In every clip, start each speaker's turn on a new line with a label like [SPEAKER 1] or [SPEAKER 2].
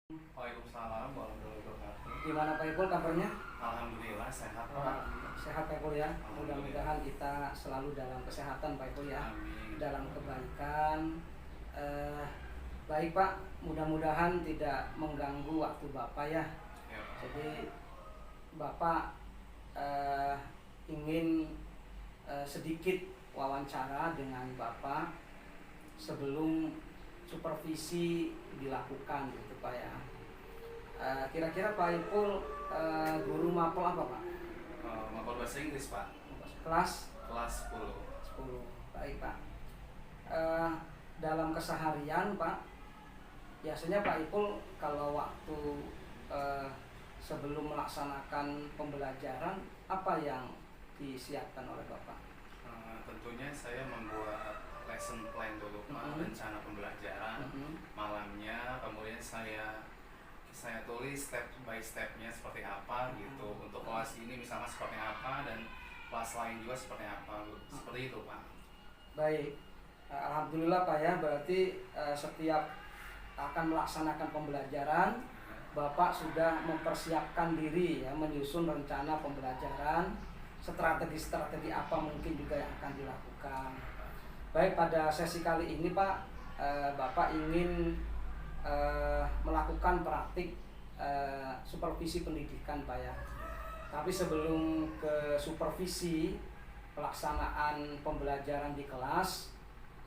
[SPEAKER 1] Waalaikumsalam warahmatullahi wabarakatuh.
[SPEAKER 2] Gimana Pak Ipul kabarnya?
[SPEAKER 1] Alhamdulillah sehat Pak.
[SPEAKER 2] Sehat Pak Ipul ya.
[SPEAKER 1] Alhamdulillah.
[SPEAKER 2] Mudah-mudahan kita selalu dalam kesehatan Pak Ipul ya.
[SPEAKER 1] Amin.
[SPEAKER 2] Dalam kebaikan. Baik Pak, mudah-mudahan tidak mengganggu waktu Bapak ya.
[SPEAKER 1] Ya, Pak.
[SPEAKER 2] Jadi Bapak ingin sedikit wawancara dengan Bapak sebelum supervisi dilakukan gitu Pak ya. Kira-kira Pak Ipul guru mapel apa Pak?
[SPEAKER 1] Mapel bahasa Inggris Pak.
[SPEAKER 2] Kelas
[SPEAKER 1] Kelas 10.
[SPEAKER 2] 10. Baik Pak. Dalam keseharian Pak, biasanya Pak Ipul kalau waktu sebelum melaksanakan pembelajaran apa yang disiapkan oleh Bapak?
[SPEAKER 1] Tentunya saya membuat lesson plan dulu Pak, rencana pembelajaran malamnya, kemudian saya tulis step by stepnya seperti apa gitu. Untuk kelas ini misalnya seperti apa dan kelas lain juga seperti apa, seperti itu Pak.
[SPEAKER 2] Baik, alhamdulillah Pak ya, berarti setiap akan melaksanakan pembelajaran Bapak sudah mempersiapkan diri ya, menyusun rencana pembelajaran, strategi-strategi apa mungkin juga yang akan dilakukan. Baik, pada sesi kali ini Pak, Bapak ingin melakukan praktik supervisi pendidikan Pak ya. Tapi sebelum ke supervisi pelaksanaan pembelajaran di kelas,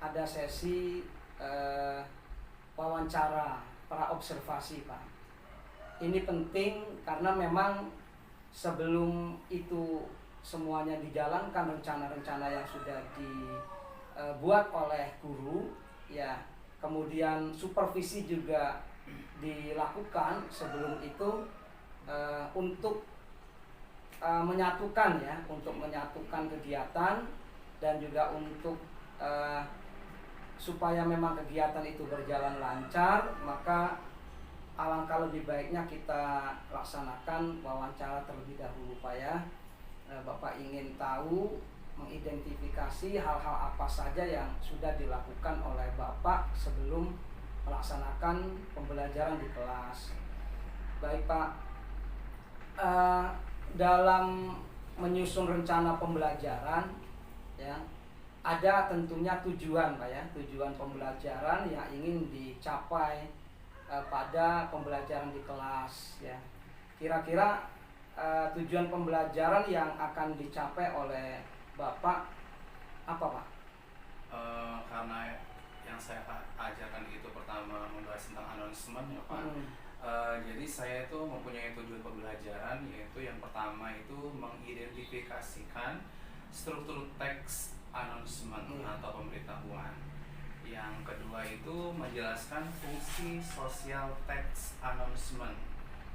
[SPEAKER 2] ada sesi wawancara praobservasi Pak. Ini penting karena memang sebelum itu semuanya dijalankan, rencana-rencana yang sudah dibuat oleh guru ya, kemudian supervisi juga dilakukan sebelum itu untuk menyatukan ya, untuk menyatukan kegiatan dan juga untuk supaya memang kegiatan itu berjalan lancar, maka alangkah lebih baiknya kita laksanakan wawancara terlebih dahulu Pak ya. Bapak ingin tahu, mengidentifikasi hal-hal apa saja yang sudah dilakukan oleh Bapak sebelum melaksanakan pembelajaran di kelas. Baik Pak, dalam menyusun rencana pembelajaran ya, ada tentunya tujuan Pak ya, tujuan pembelajaran yang ingin dicapai pada pembelajaran di kelas ya. Kira-kira tujuan pembelajaran yang akan dicapai oleh Bapak apa Pak?
[SPEAKER 1] Karena yang saya ajarkan itu pertama membahas tentang announcement ya Pak. Jadi saya itu mempunyai tujuan pembelajaran, yaitu yang pertama itu mengidentifikasikan struktur teks announcement atau pemberitahuan. Yang kedua itu menjelaskan fungsi sosial teks announcement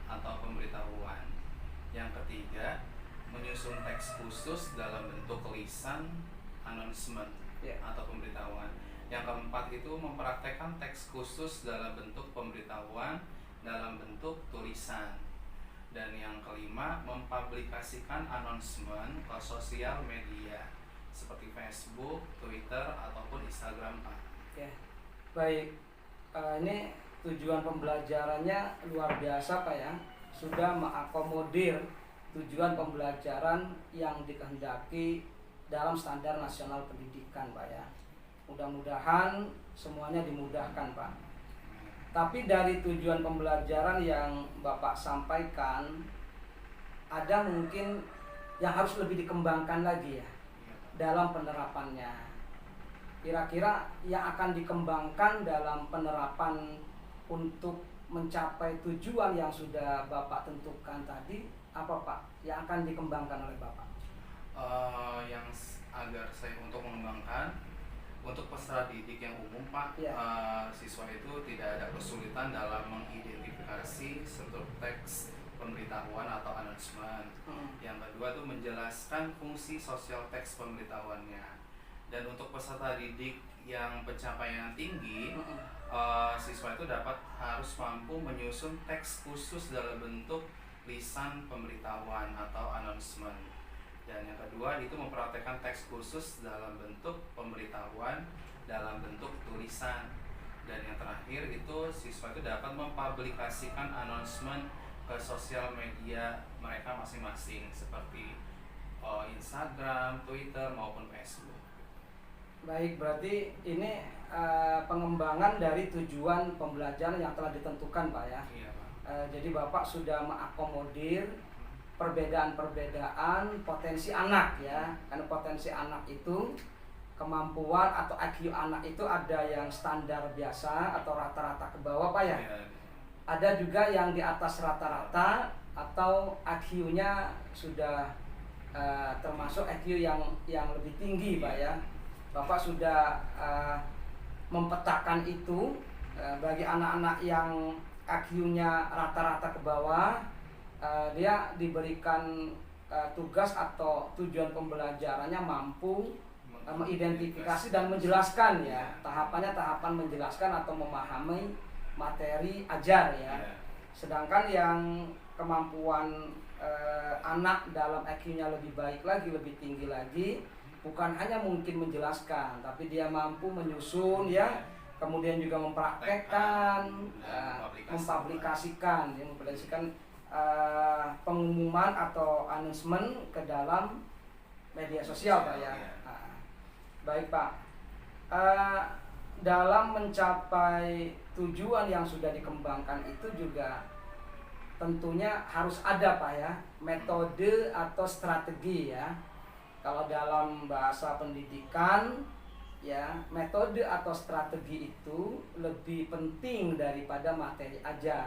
[SPEAKER 1] atau pemberitahuan. Yang ketiga, menyusun teks khusus dalam bentuk lisan announcement atau pemberitahuan. Yang keempat itu mempraktekkan teks khusus dalam bentuk pemberitahuan dalam bentuk tulisan. Dan yang kelima, mempublikasikan announcement ke sosial media seperti Facebook, Twitter, ataupun Instagram Pak.
[SPEAKER 2] Ya, baik. Ini tujuan pembelajarannya luar biasa Pak ya. Sudah mengakomodir tujuan pembelajaran yang dikehendaki dalam standar nasional pendidikan Pak ya. Mudah-mudahan semuanya dimudahkan Pak. Tapi dari tujuan pembelajaran yang Bapak sampaikan, ada mungkin yang harus lebih dikembangkan lagi ya dalam penerapannya. Kira-kira yang akan dikembangkan dalam penerapan untuk mencapai tujuan yang sudah Bapak tentukan tadi, apa Pak yang akan dikembangkan oleh Bapak?
[SPEAKER 1] Yang agar saya untuk mengembangkan untuk peserta didik yang umum Pak, siswa itu tidak ada kesulitan dalam mengidentifikasi struktur teks pemberitahuan atau announcement. Yang kedua itu menjelaskan fungsi sosial teks pemberitahuannya. Dan untuk peserta didik yang pencapaian tinggi, siswa itu harus mampu menyusun teks khusus dalam bentuk lisan pemberitahuan atau announcement. Dan yang kedua itu mempraktekkan teks khusus dalam bentuk pemberitahuan dalam bentuk tulisan. Dan yang terakhir itu siswa itu dapat mempublikasikan announcement ke sosial media mereka masing-masing seperti Instagram, Twitter maupun Facebook.
[SPEAKER 2] Baik, berarti ini pengembangan dari tujuan pembelajaran yang telah ditentukan, Pak ya.
[SPEAKER 1] Iya, Pak.
[SPEAKER 2] Jadi Bapak sudah mengakomodir perbedaan-perbedaan potensi anak ya. Karena potensi anak itu, kemampuan atau IQ anak itu ada yang standar biasa atau rata-rata ke bawah, Pak ya.
[SPEAKER 1] Iya.
[SPEAKER 2] Ada juga yang di atas rata-rata atau IQ-nya sudah termasuk IQ yang lebih tinggi, Pak ya. Bapak sudah mempetakan itu bagi anak-anak yang IQ-nya rata-rata ke bawah, dia diberikan tugas atau tujuan pembelajarannya mampu mengidentifikasi dan menjelaskan ya. Tahapannya tahapan menjelaskan atau memahami materi ajar ya. Sedangkan yang kemampuan anak dalam IQ-nya lebih baik lagi, lebih tinggi lagi, bukan hanya mungkin menjelaskan, tapi dia mampu menyusun ya, kemudian juga mempraktekkan, mempublikasikan pengumuman atau announcement ke dalam media sosial, Pak ya. Baik, Pak. Dalam mencapai tujuan yang sudah dikembangkan itu juga tentunya harus ada, Pak ya, metode atau strategi ya. Kalau dalam bahasa pendidikan ya, metode atau strategi itu lebih penting daripada materi ajar.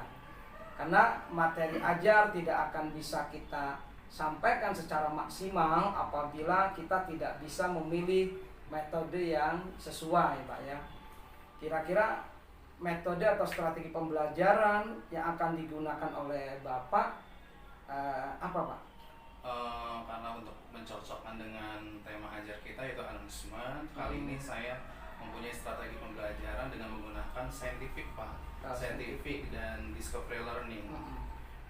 [SPEAKER 2] Karena materi ajar tidak akan bisa kita sampaikan secara maksimal apabila kita tidak bisa memilih metode yang sesuai, Pak ya. Kira-kira metode atau strategi pembelajaran yang akan digunakan oleh Bapak apa, Pak?
[SPEAKER 1] Karena untuk mencocokkan dengan tema ajar kita yaitu announcement, kali ini saya mempunyai strategi pembelajaran dengan menggunakan scientific, Pak. Scientific dan discovery learning,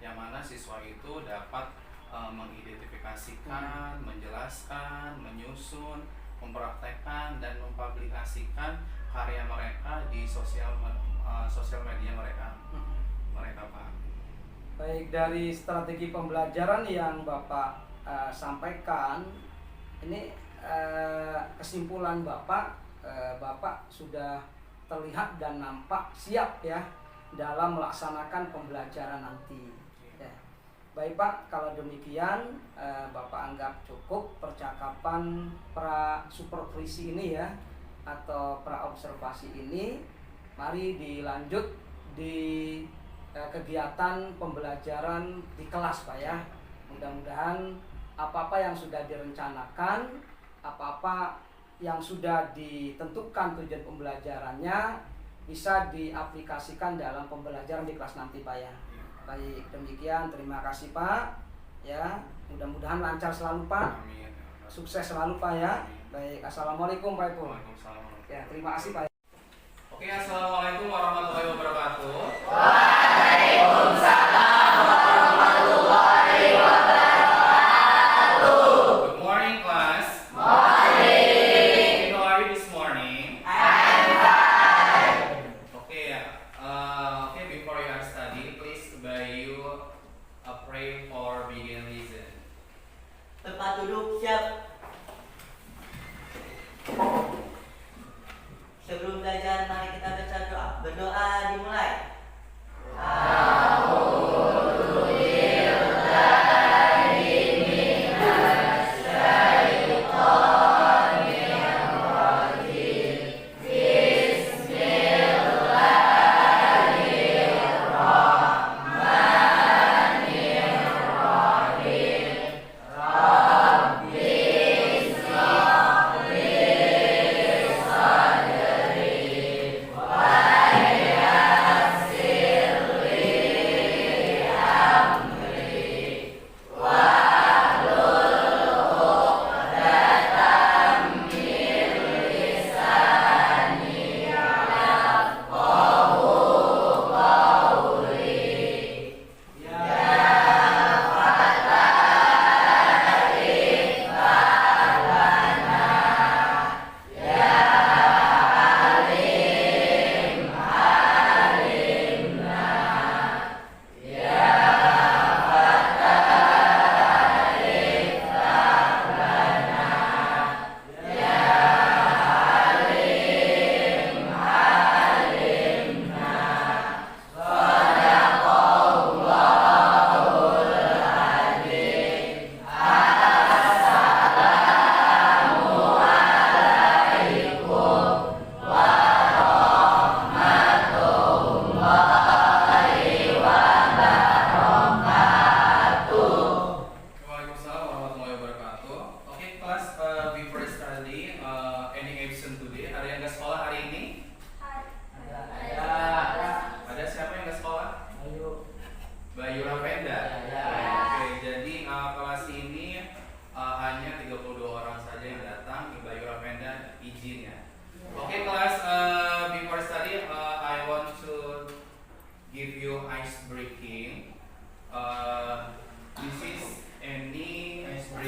[SPEAKER 1] yang mana siswa itu dapat mengidentifikasikan, menjelaskan, menyusun, mempraktekkan dan mempublikasikan karya mereka di sosial media mereka, Pak.
[SPEAKER 2] Baik, dari strategi pembelajaran yang Bapak sampaikan, ini kesimpulan Bapak sudah terlihat dan nampak siap ya dalam melaksanakan pembelajaran nanti. Ya. Baik, Pak, kalau demikian Bapak anggap cukup percakapan pra supervisi ini ya, atau pra observasi ini. Mari dilanjut di kegiatan pembelajaran di kelas, Pak ya. Mudah-mudahan apa-apa yang sudah direncanakan, apa-apa yang sudah ditentukan tujuan pembelajarannya bisa diaplikasikan dalam pembelajaran di kelas nanti, Pak ya. Baik, demikian, terima kasih, Pak ya. Mudah-mudahan lancar selalu, Pak.
[SPEAKER 1] Amin.
[SPEAKER 2] Sukses selalu, Pak ya. Baik, assalamualaikum, Pak Ibu.
[SPEAKER 1] Waalaikumsalam.
[SPEAKER 2] Ya, terima kasih, Pak.
[SPEAKER 1] Oke, assalamualaikum warahmatullahi wabarakatuh.
[SPEAKER 3] Waalaikumsalam warahmatullahi wabarakatuh.
[SPEAKER 1] Good morning, class.
[SPEAKER 3] Morning.
[SPEAKER 1] How are you this morning?
[SPEAKER 3] I'm fine.
[SPEAKER 1] Okay, before you are study, please you pray for begin reason.
[SPEAKER 3] Tempat duduk siap. Sebelum belajar, mari kita baca doa. Berdoa dimulai.
[SPEAKER 4] Rabbi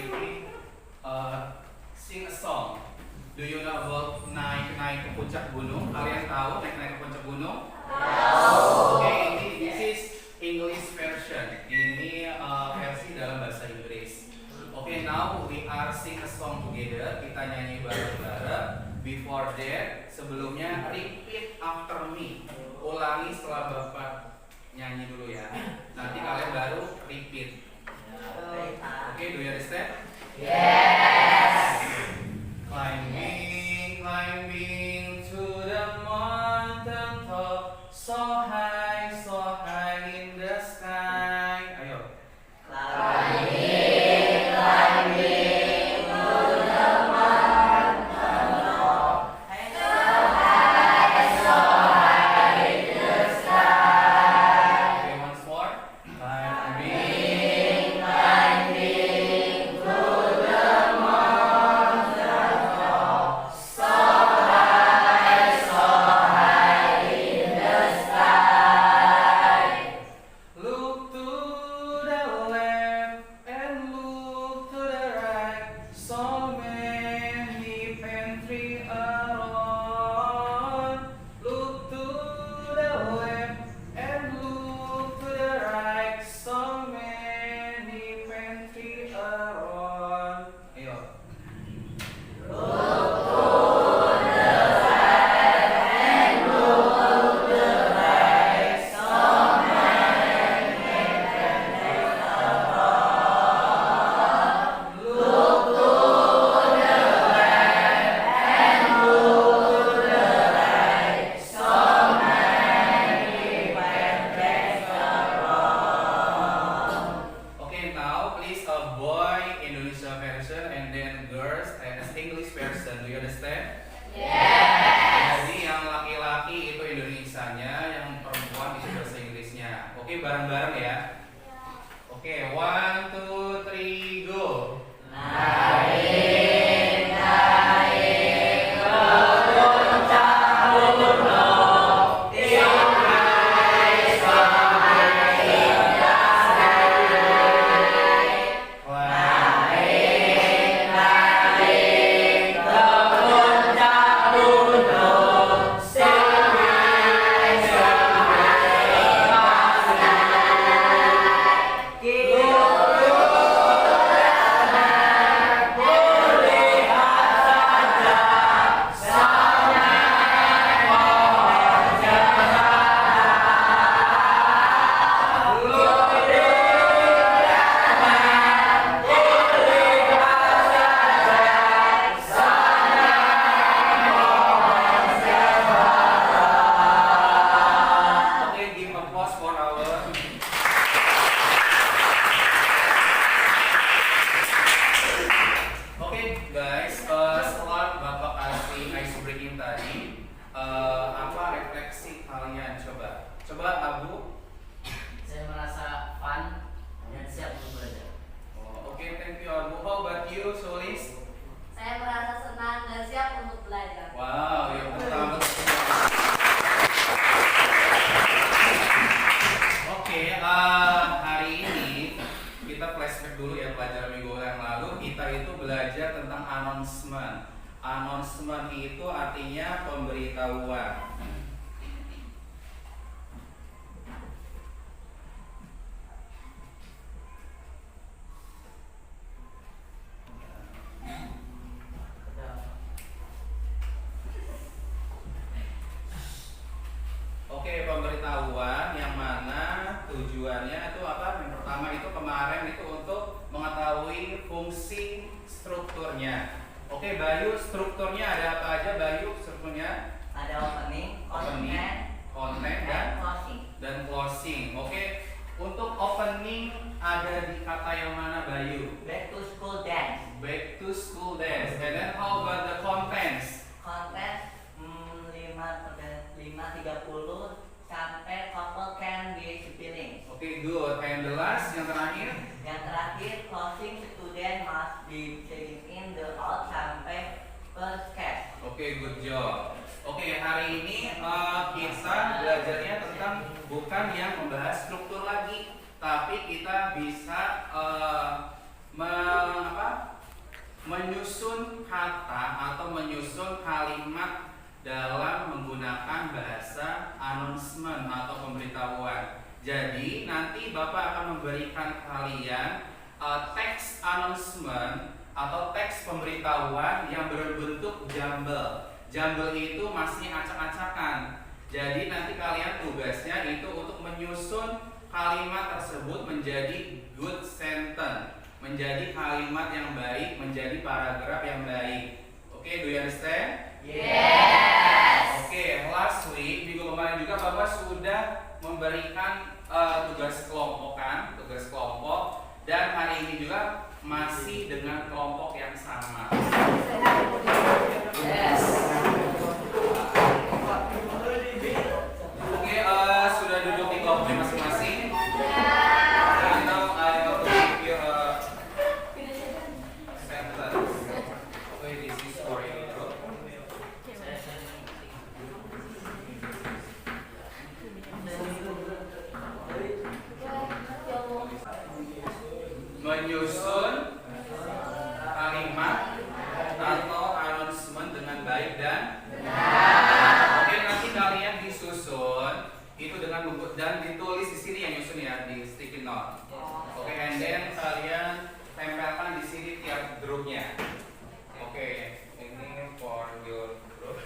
[SPEAKER 1] quickly sing a song. Do you know about naik ke puncak gunung? Kalian tahu naik ke puncak gunung? Oke, ini this is English version. Ini versi dalam bahasa Inggris. Oke, now we are sing a song together. Kita nyanyi bareng-bareng. Before that, sebelumnya repeat after me. Ulangi setelah Bapak nyanyi dulu ya. Nanti kalian baru repeat. Oke, do you understand? Yes. Climbing, climbing to the mountain top, so high in the sky. Ayo.
[SPEAKER 3] Climbing, climbing to the mountain top, so high in the sky.
[SPEAKER 1] Okay, once more.
[SPEAKER 3] Climbing,
[SPEAKER 1] Climbing.
[SPEAKER 3] climbing to the mountain top, so high in the sky.
[SPEAKER 1] Look to the left and look to the right. So many pantry around. Look to the left and look to the right. So many pantry around. Ayo. Okay, now please boy Indonesia version and then girls and English version. Do you understand? Yes. Jadi yang laki-laki itu Indonesianya, yang perempuan itu bahasa Inggrisnya. Oke, bareng-bareng ya. Oke, 1, 2, 3, go.
[SPEAKER 3] Naik, naik ke puncak gunung, tinggi sampai indah sky. Naik, naik ke puncak gunung, sampai indah sky.
[SPEAKER 1] Okay, give applause for our. Oke guys, setelah Bapak kasih ice breaking tadi, apa refleksi kalian coba? Coba Abu.
[SPEAKER 3] Saya merasa fun dan siap untuk belajar.
[SPEAKER 1] Oh, oke, thank you Abu. How about you, Solis?
[SPEAKER 4] Saya merasa senang dan siap untuk belajar.
[SPEAKER 1] Wow, yang pertama. Oke, hari ini kita flashback dulu ya pelajaran minggu yang lalu. Kita itu belajar tentang announcement. Announcement itu artinya pemberitahuan. Oke, pemberitahuan yang mana tujuannya itu apa? Yang pertama itu kemarin itu untuk mengetahui fungsi strukturnya. Oke, Bayu, strukturnya ada apa aja Bayu strukturnya?
[SPEAKER 3] Ada opening,
[SPEAKER 1] Opening, content
[SPEAKER 3] closing.
[SPEAKER 1] dan closing. Oke, untuk opening ada di kata yang mana Bayu?
[SPEAKER 3] Back to school dance.
[SPEAKER 1] Back to school dance. And then how about the contents?
[SPEAKER 3] Konten 5.30 sampai couple can be spelling.
[SPEAKER 1] Oke, good. And the last yang terakhir?
[SPEAKER 3] Yang terakhir closing student must be checking in the out sampai first cash.
[SPEAKER 1] Oke, good job. Oke, hari ini kita belajarnya tentang bukan yang membahas struktur lagi, tapi kita bisa menyusun kata atau menyusun kalimat dalam menggunakan bahasa announcement atau pemberitahuan. Jadi nanti Bapak akan memberikan kalian teks announcement atau teks pemberitahuan yang berbentuk jumble. Jumble itu masih acak-acakan. Jadi nanti kalian tugasnya itu untuk menyusun kalimat tersebut menjadi good sentence, menjadi kalimat yang baik, menjadi paragraf yang baik. Oke, do you understand?
[SPEAKER 4] Yes.
[SPEAKER 1] Oke, last week minggu kemarin juga Bapak sudah memberikan tugas kelompok kan, tugas kelompok, dan hari ini juga masih dengan kelompok yang sama.
[SPEAKER 4] Yes.
[SPEAKER 1] Oke, sudah duduk di kelompoknya masing-masing.
[SPEAKER 4] Yeah.
[SPEAKER 1] And now I will give you a sentence. Okay, this is for you. Menyusun kalimat atau announcement dengan baik dan benar. Oke, nanti kalian disusun itu dengan buku dan ditulis di sini yang nyusun ya di sticky note. Oke, and then kalian tempelkan di sini tiap grupnya. Oke, ini for your group.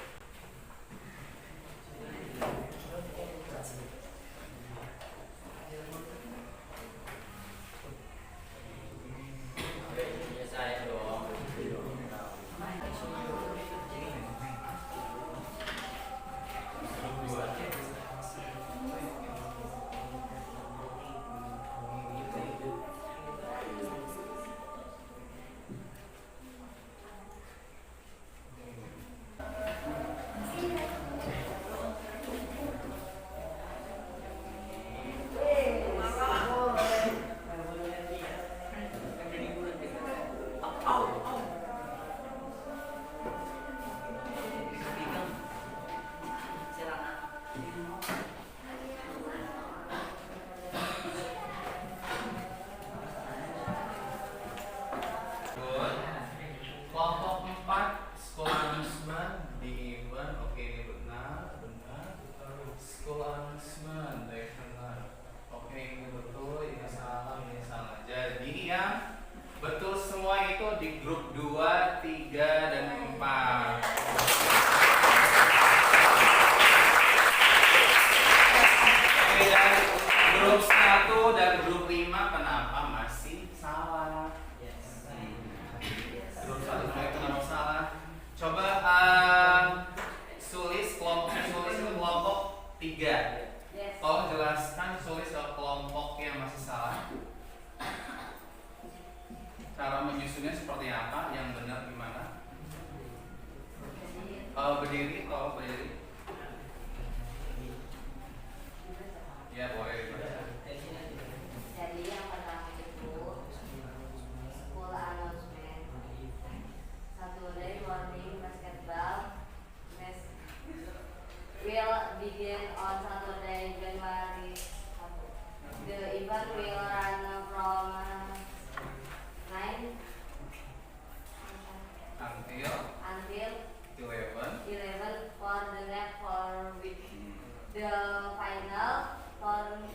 [SPEAKER 1] Kelompok 4 school announcement di event. Oke, ini benar. School announcement benar. Oke, ini betul, ini salah, ini salah. Jadi yang betul semua itu di grup 2, 3, dan 4. Oke, dan grup 1 dan grup 5 kenapa masih salah? Grup 1 itu nggak salah. Coba sulis itu kelompok 3.
[SPEAKER 4] Yes.
[SPEAKER 1] Tolong jelaskan sulis ke kelompok yang masih salah. Cara menyusunnya seperti apa? Yang benar gimana? Berdiri, tolong berdiri. Ya boleh dibaca.
[SPEAKER 4] Jadi yang pertama itu school announcement. Saturday morning basketball match will begin on Saturday, January 1. The event will run from 9
[SPEAKER 1] Until
[SPEAKER 4] until
[SPEAKER 1] 11.
[SPEAKER 4] 11 for the next 4 weeks. The final tournament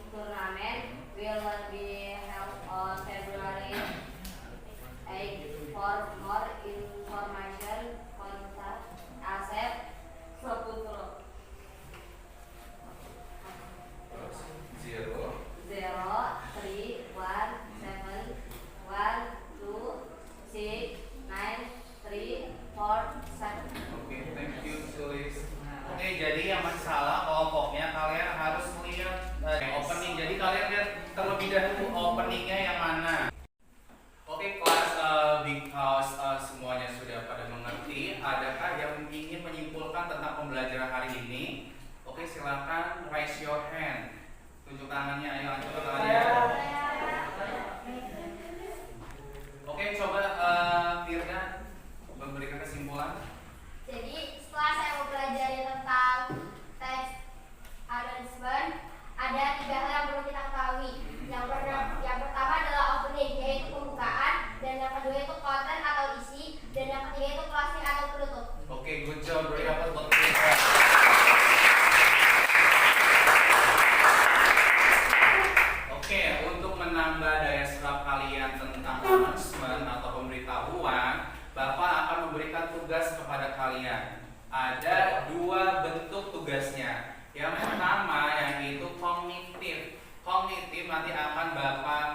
[SPEAKER 1] announcement atau pemberitahuan, Bapak akan memberikan tugas kepada kalian. Ada dua bentuk tugasnya. Yang pertama yaitu kognitif. Kognitif nanti akan Bapak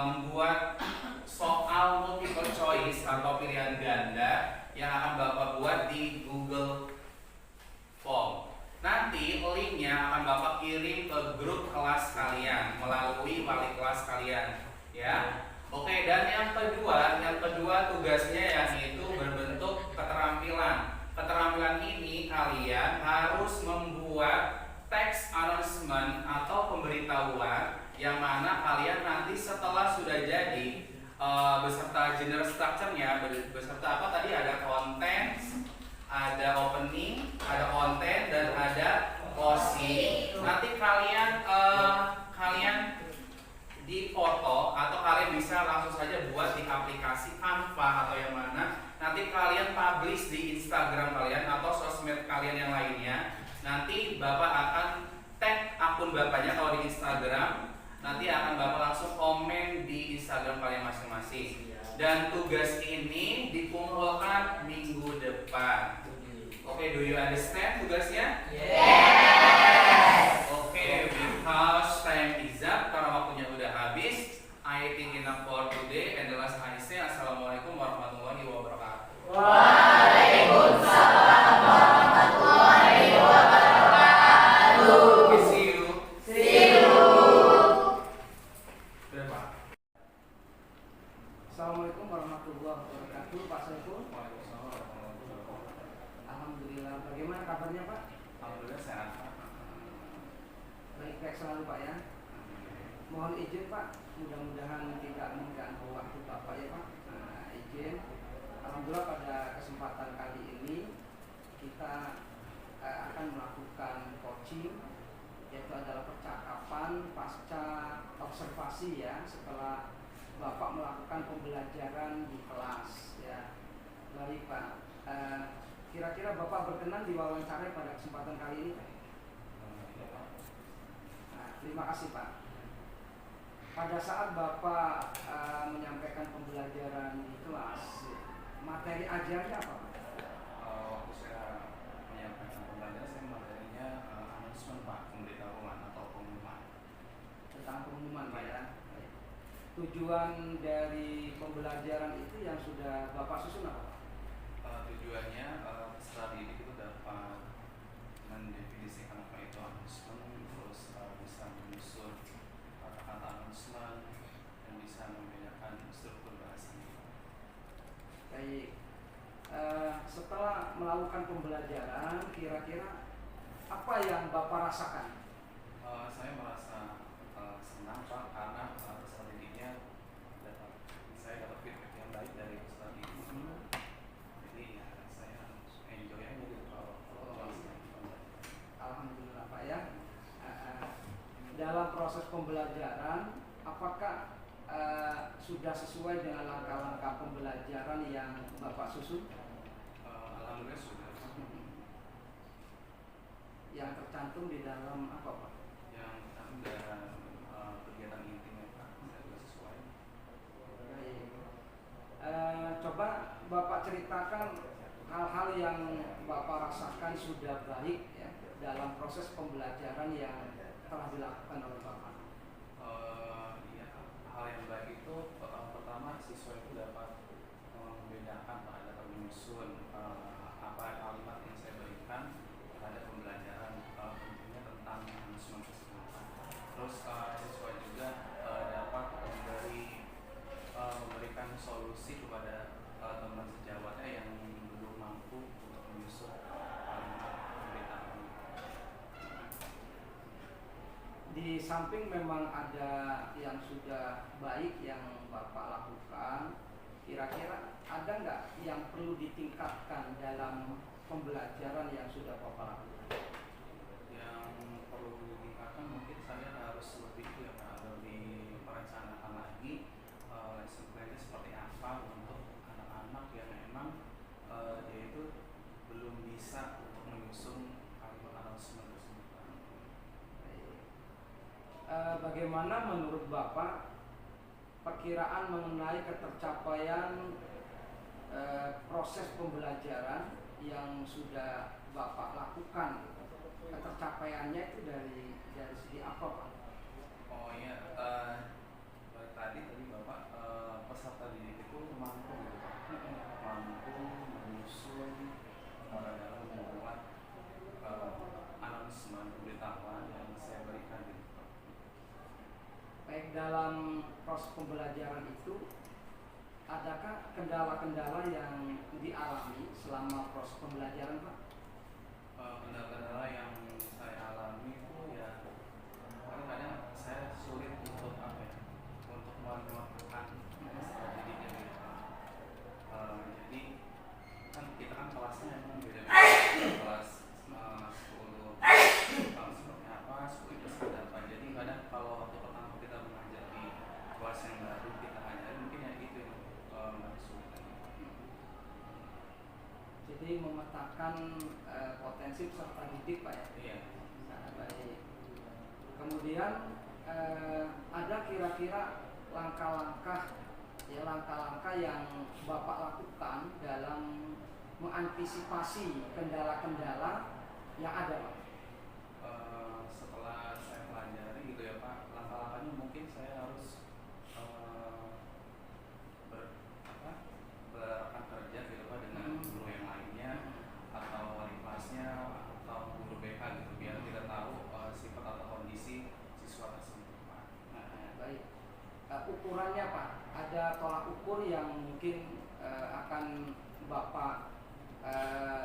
[SPEAKER 1] membuat soal multiple choice atau pilihan ganda yang akan Bapak buat di Google Form. Nanti linknya akan Bapak kirim ke grup kelas kalian melalui wali kelas kalian, ya. Oke, dan yang kedua tugasnya yaitu berbentuk keterampilan. Keterampilan ini kalian harus membuat teks announcement atau pemberitahuan yang mana kalian nanti setelah sudah jadi beserta general structure-nya, beserta apa tadi, ada konten, ada opening, ada konten, dan ada closing. Nanti kalian di foto atau kalian bisa langsung saja buat di aplikasi Canva atau yang mana. Nanti kalian publish di Instagram kalian atau sosmed kalian yang lainnya. Nanti Bapak akan tag akun Bapaknya kalau di Instagram. Nanti akan Bapak langsung komen di Instagram kalian masing-masing. Dan tugas ini dikumpulkan minggu depan. Oke, do you understand tugasnya?
[SPEAKER 3] Yes.
[SPEAKER 1] Oke, because time is up, karena waktunya udah habis. I think enough for today, and the last I say, Assalamualaikum warahmatullahi wabarakatuh.
[SPEAKER 3] Waalaikumsalam warahmatullahi wabarakatuh.
[SPEAKER 1] Okay, see you.
[SPEAKER 3] See you.
[SPEAKER 1] Udah, Pak.
[SPEAKER 2] Assalamualaikum warahmatullahi wabarakatuh, Pak Saiful.
[SPEAKER 1] Waalaikumsalam warahmatullahi wabarakatuh.
[SPEAKER 2] Alhamdulillah. Bagaimana kabarnya, Pak?
[SPEAKER 1] Alhamdulillah sehat, Pak.
[SPEAKER 2] Baik-baik selalu, Pak, ya. Mohon izin, Pak, mudah-mudahan tidak mengganggu waktu Bapak, ya, Pak. Nah, izin. Alhamdulillah pada kesempatan kali ini kita akan melakukan coaching, yaitu adalah percakapan pasca observasi, ya, setelah Bapak melakukan pembelajaran di kelas, ya. Baik, Pak. Kira-kira Bapak berkenan diwawancara pada kesempatan kali ini, Pak? Nah, terima kasih, Pak. Pada saat Bapak menyampaikan pembelajaran di kelas, materi ajarnya apa, Pak?
[SPEAKER 1] Waktu saya menyampaikan pembelajaran, saya materinya announcement, Pak, pemberitahuan atau pengumuman.
[SPEAKER 2] Tentang pengumuman, Pak, ya. Baik. Tujuan dari pembelajaran itu yang sudah Bapak susun apa, Pak?
[SPEAKER 1] Tujuannya peserta didik itu dapat mendefinisikan apa itu announcement, terus bisa menyusun kata-kata announcement, dan bisa membedakan struktur bahasanya.
[SPEAKER 2] Baik. Setelah melakukan pembelajaran, kira-kira apa yang Bapak rasakan?
[SPEAKER 1] Saya merasa senang, Pak, karena peserta didiknya saya dapat feedback yang baik dari peserta didik. Jadi ya, saya enjoy aja gitu kalau kelasnya.
[SPEAKER 2] Alhamdulillah, Pak, ya. Dalam proses pembelajaran, apakah sudah sesuai dengan langkah-langkah pembelajaran yang Bapak susun?
[SPEAKER 1] Alhamdulillah sudah.
[SPEAKER 2] Yang tercantum di dalam apa, Pak?
[SPEAKER 1] Yang tercantum dalam kegiatan intinya, Pak, saya sudah sesuai.
[SPEAKER 2] Baik. Coba Bapak ceritakan hal-hal yang Bapak rasakan sudah baik, ya, dalam proses pembelajaran yang telah dilakukan oleh Bapak.
[SPEAKER 1] Iya, hal yang baik itu pertama siswa itu dapat membedakan, Pak, dapat menyusun apa kalimat yang saya berikan pada pembelajaran tentunya tentang announcement tersebut. Terus siswa juga dapat memberikan solusi kepada teman sejawatnya yang belum mampu untuk menyusun kalimat pemberitahuan.
[SPEAKER 2] Di samping memang ada yang sudah baik yang Bapak lakukan, kira-kira ada nggak yang perlu ditingkatkan dalam pembelajaran yang sudah Bapak lakukan?
[SPEAKER 1] Yang perlu ditingkatkan mungkin saya harus lebih lebih merencanakan lagi lesson plan-nya seperti apa untuk anak-anak yang memang dia itu belum bisa untuk menyusun kalimat announcement tersebut.
[SPEAKER 2] Bagaimana menurut Bapak perkiraan mengenai ketercapaian proses pembelajaran yang sudah Bapak lakukan. Ketercapaiannya itu dari segi apa, Pak?
[SPEAKER 1] Oh iya, tadi Bapak peserta didik itu mampu gitu Pak, mampu menyusun dalam membuat announcement pemberitahuan yang saya berikan gitu Pak.
[SPEAKER 2] Baik, dalam proses pembelajaran itu adakah kendala-kendala yang dialami selama proses pembelajaran, Pak?
[SPEAKER 1] Kendala-kendala yang saya alami itu ya kadang-kadang saya sulit untuk untuk menemukan didiknya gitu Pak. Jadi kan kita kan kelasnya emang beda-beda, kelas 10 seperti apa, 10 itu seperti apa. Jadi kadang kalau waktu pertama kita mengajar di kelas yang baru kita ajarin mungkin ya itu yang sulit.
[SPEAKER 2] Jadi memetakan potensi peserta didik, Pak ya.
[SPEAKER 1] Iya.
[SPEAKER 2] Nah, baik. Kemudian ada kira-kira langkah-langkah yang Bapak lakukan dalam mengantisipasi kendala-kendala yang ada, Pak?
[SPEAKER 1] Setelah saya pelajari gitu ya Pak, langkah-langkahnya mungkin saya harus berekan kerja gitu Pak dengan guru yang lainnya atau wali kelasnya atau guru BK gitu biar kita tahu sifat atau kondisi siswa tersebut Pak.
[SPEAKER 2] Baik. Ukurannya, Pak, ada tolak ukur yang mungkin akan Bapak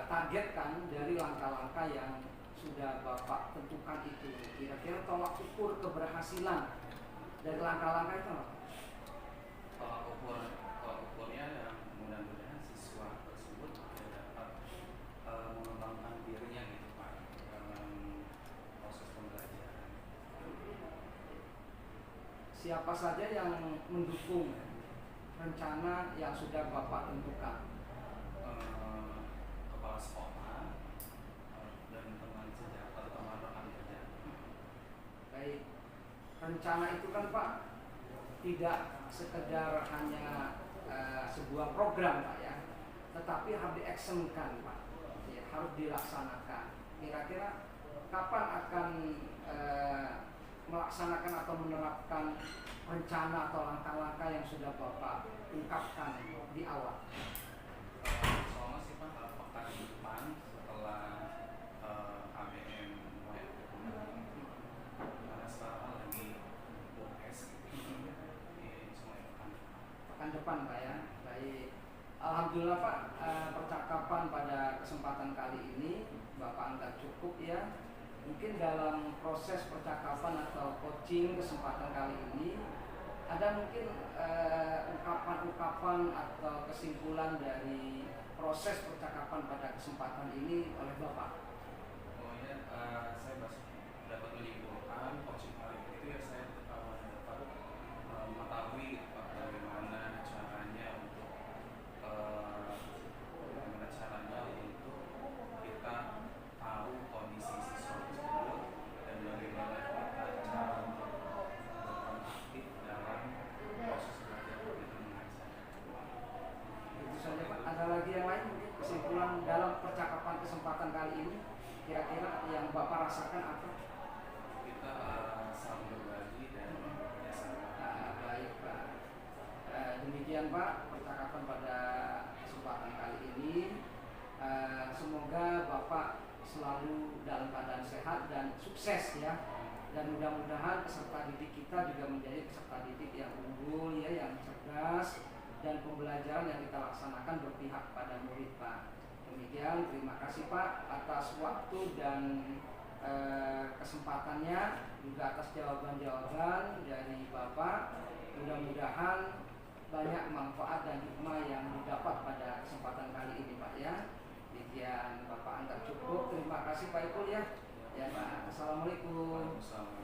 [SPEAKER 2] targetkan dari langkah-langkah yang sudah Bapak tentukan itu. Kira-kira tolak ukur keberhasilan dari langkah-langkah itu apa?
[SPEAKER 1] Tolak ukurnya yang mudah-mudahan siswa tersebut dapat mengembangkan dirinya gitu Pak dalam proses pembelajaran.
[SPEAKER 2] Siapa saja yang mendukung rencana yang sudah Bapak tentukan?
[SPEAKER 1] Kepala sekolah dan teman sejawat atau teman rekan kerja.
[SPEAKER 2] Baik, rencana itu kan Pak tidak sekedar hanya sebuah program Pak ya, tetapi harus diactionkan Pak, ya, harus dilaksanakan. Kira-kira kapan akan melaksanakan atau menerapkan rencana atau langkah-langkah yang sudah Bapak ungkapkan di awal?
[SPEAKER 1] Soalnya sih Pak pekan depan setelah KBM mulai karena sekarang lagi UTS semua
[SPEAKER 2] Pekan depan Pak ya. Baik. Alhamdulillah Pak, percakapan pada kesempatan kali ini Bapak anggap cukup ya. Mungkin dalam proses percakapan atau coaching kesempatan kali ini ada mungkin ungkapan-ungkapan atau kesimpulan dari proses percakapan pada kesempatan ini oleh Bapak.
[SPEAKER 1] Oh ya, saya dapat menyimpulkan coaching kali itu ya saya dapat mengetahui bagaimana caranya untuk kita tahu kondisi siswa tersebut dan bagaimana kita cara untuk aktif dalam proses belajar dan mengajar.
[SPEAKER 2] Itu saja Pak. Ada lagi yang lain mungkin kesimpulan dalam percakapan kesempatan kali ini kira-kira yang Bapak rasakan apa?
[SPEAKER 1] Kita saling berbagi dan bekerjasama.
[SPEAKER 2] Baik Pak. Demikian Pak percakapan pada kesempatan kali ini. Semoga Bapak selalu dalam keadaan sehat dan sukses ya. Dan mudah-mudahan peserta didik kita juga menjadi peserta didik yang unggul ya, yang cerdas, dan pembelajaran yang kita laksanakan berpihak pada murid Pak. Demikian, terima kasih Pak atas waktu dan kesempatannya, juga atas jawaban-jawaban dari Bapak. Mudah-mudahan banyak manfaat dan hikmah yang didapat pada kesempatan kali ini Pak ya. Demikian Bapak anggap cukup. Terima kasih Pak Ipul ya. Ya Pak. Assalamualaikum.
[SPEAKER 1] Waalaikumsalam.